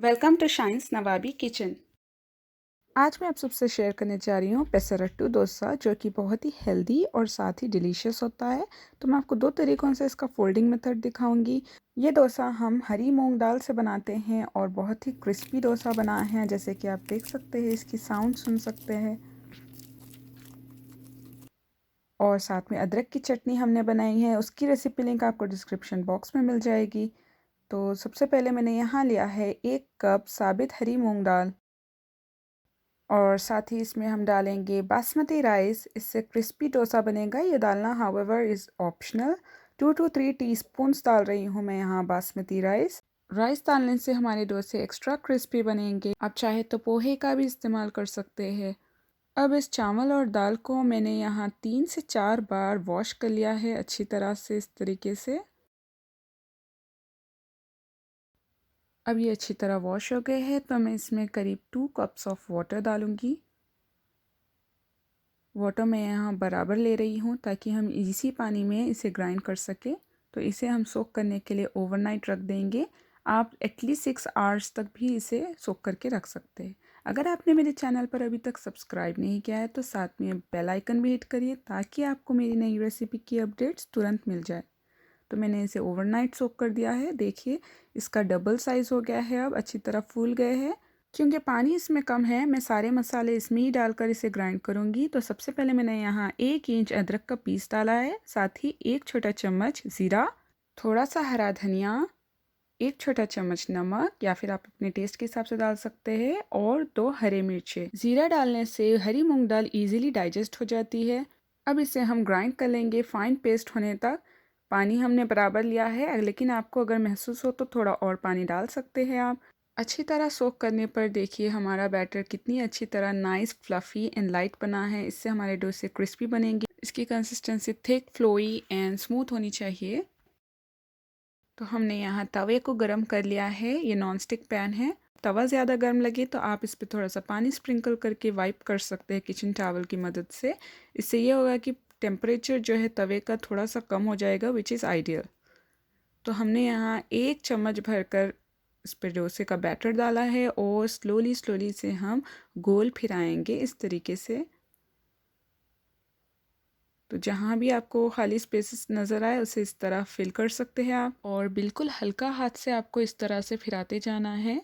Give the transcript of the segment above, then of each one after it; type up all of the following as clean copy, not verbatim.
Welcome to Shine's Nawabi kitchen. आज मैं आप सबसे शेयर करने जा रही हूँ पेसरट्टू डोसा, जो कि बहुत ही हेल्दी और साथ ही डिलीशियस होता है। तो मैं आपको दो तरीक़ों से इसका फोल्डिंग मेथड दिखाऊंगी। ये डोसा हम हरी मूंग दाल से बनाते हैं और बहुत ही क्रिस्पी डोसा बना है, जैसे कि आप देख सकते हैं, इसकी साउंड सुन सकते हैं। और साथ में अदरक की चटनी हमने बनाई है, उसकी रेसिपी लिंक आपको डिस्क्रिप्शन बॉक्स में मिल जाएगी। तो सबसे पहले मैंने यहाँ लिया है 1 कप साबित हरी मूंग दाल और साथ ही इसमें हम डालेंगे बासमती राइस। इससे क्रिस्पी डोसा बनेगा। ये डालना however is optional. 2 to 3 teaspoons डाल रही हूँ मैं यहाँ बासमती राइस। राइस डालने से हमारे डोसे एक्स्ट्रा क्रिस्पी बनेंगे। आप चाहे तो पोहे का भी इस्तेमाल कर सकते हैं। अब इस चावल और दाल को मैंने यहाँ 3 से 4 बार वॉश कर लिया है अच्छी तरह से, इस तरीके से। अब ये अच्छी तरह वॉश हो गए हैं, तो मैं इसमें करीब 2 कप्स ऑफ वाटर डालूँगी। वाटर मैं यहाँ बराबर ले रही हूँ ताकि हम इसी पानी में इसे ग्राइंड कर सकें। तो इसे हम सोक करने के लिए ओवरनाइट रख देंगे। आप एटलीस्ट 6 आवर्स तक भी इसे सोक करके रख सकते हैं। अगर आपने मेरे चैनल पर अभी तक सब्सक्राइब नहीं किया है तो साथ में बेल आइकन भी हिट करिए ताकि आपको मेरी नई रेसिपी की अपडेट्स तुरंत मिल जाए। तो मैंने इसे ओवरनाइट सोक कर दिया है। देखिए, इसका डबल साइज़ हो गया है, अब अच्छी तरह फूल गए हैं। क्योंकि पानी इसमें कम है, मैं सारे मसाले इसमें ही डालकर इसे ग्राइंड करूँगी। तो सबसे पहले मैंने यहाँ 1 इंच अदरक का पीस डाला है, साथ ही 1 छोटा चम्मच ज़ीरा, थोड़ा सा हरा धनिया, 1 छोटा चम्मच नमक या फिर आप अपने टेस्ट के हिसाब से डाल सकते हैं, और 2 हरे मिर्चे। ज़ीरा डालने से हरी मूंग दाल ईजिली डाइजेस्ट हो जाती है। अब इसे हम ग्राइंड कर लेंगे फाइन पेस्ट होने तक। पानी हमने बराबर लिया है, लेकिन आपको अगर महसूस हो तो थोड़ा और पानी डाल सकते हैं आप। अच्छी तरह सोक करने पर देखिए हमारा बैटर कितनी अच्छी तरह नाइस फ्लफ़ी एंड लाइट बना है। इससे हमारे डोसे क्रिस्पी बनेंगे। इसकी consistency thick, flowy and smooth होनी चाहिए। तो हमने यहाँ तवे को गरम कर लिया है। ये नॉन स्टिक पैन है। तवा ज़्यादा गर्म लगे तो आप इस पर थोड़ा सा पानी स्प्रिंकल करके वाइप कर सकते हैं किचन टॉवल की मदद से। इससे ये होगा कि टेम्परेचर जो है तवे का थोड़ा सा कम हो जाएगा, विच इज़ आइडियल। तो हमने यहाँ 1 चम्मच भरकर इस पर डोसे का बैटर डाला है और स्लोली स्लोली से हम गोल फिराएंगे इस तरीके से। तो जहाँ भी आपको खाली स्पेसेस नज़र आए उसे इस तरह फिल कर सकते हैं आप, और बिल्कुल हल्का हाथ से आपको इस तरह से फिराते जाना है।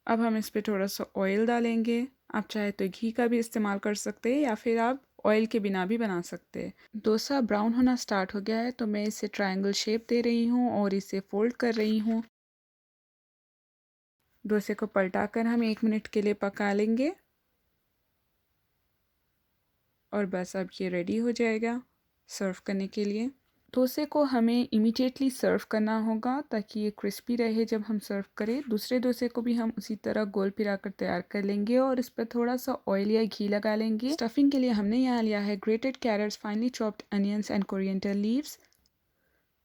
अब हम इस पर थोड़ा सा ऑयल डालेंगे। आप चाहे तो घी का भी इस्तेमाल कर सकते हैं या फिर आप ऑयल के बिना भी बना सकते हैं। डोसा ब्राउन होना स्टार्ट हो गया है, तो मैं इसे ट्रायंगल शेप दे रही हूँ और इसे फोल्ड कर रही हूँ। डोसे को पलटाकर हम 1 मिनट के लिए पका लेंगे और बस अब ये रेडी हो जाएगा सर्व करने के लिए। डोसे को हमें इमीडिएटली सर्व करना होगा ताकि ये क्रिस्पी रहे जब हम सर्व करें। दूसरे डोसे को भी हम उसी तरह गोल फिरा कर तैयार कर लेंगे और इस पर थोड़ा सा ऑयल या घी लगा लेंगे। स्टफिंग के लिए हमने यहाँ लिया है grated carrots, finely chopped onions and coriander leaves.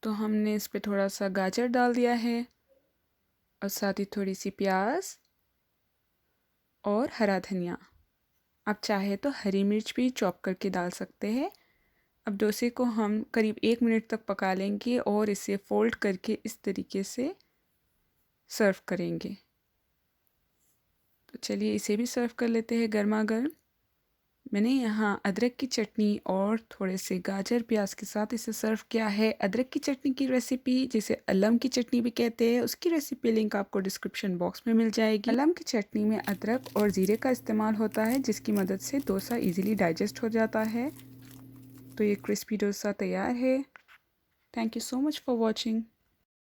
तो हमने इस पर थोड़ा सा गाजर डाल दिया है और साथ ही थोड़ी सी प्याज और हरा धनिया। आप चाहे तो हरी मिर्च भी चॉप करके डाल सकते हैं। अब डोसे को हम करीब 1 मिनट तक पका लेंगे और इसे फोल्ड करके इस तरीके से सर्व करेंगे। तो चलिए इसे भी सर्व कर लेते हैं गर्मा गर्म। मैंने यहाँ अदरक की चटनी और थोड़े से गाजर प्याज के साथ इसे सर्व किया है। अदरक की चटनी की रेसिपी, जिसे अल्लम की चटनी भी कहते हैं, उसकी रेसिपी लिंक आपको डिस्क्रिप्शन बॉक्स में मिल जाएगी। अल्लम की चटनी में अदरक और ज़ीरे का इस्तेमाल होता है, जिसकी मदद से डोसा इजीली डाइजेस्ट हो जाता है। तो ये क्रिस्पी डोसा तैयार है। Thank you so much for watching.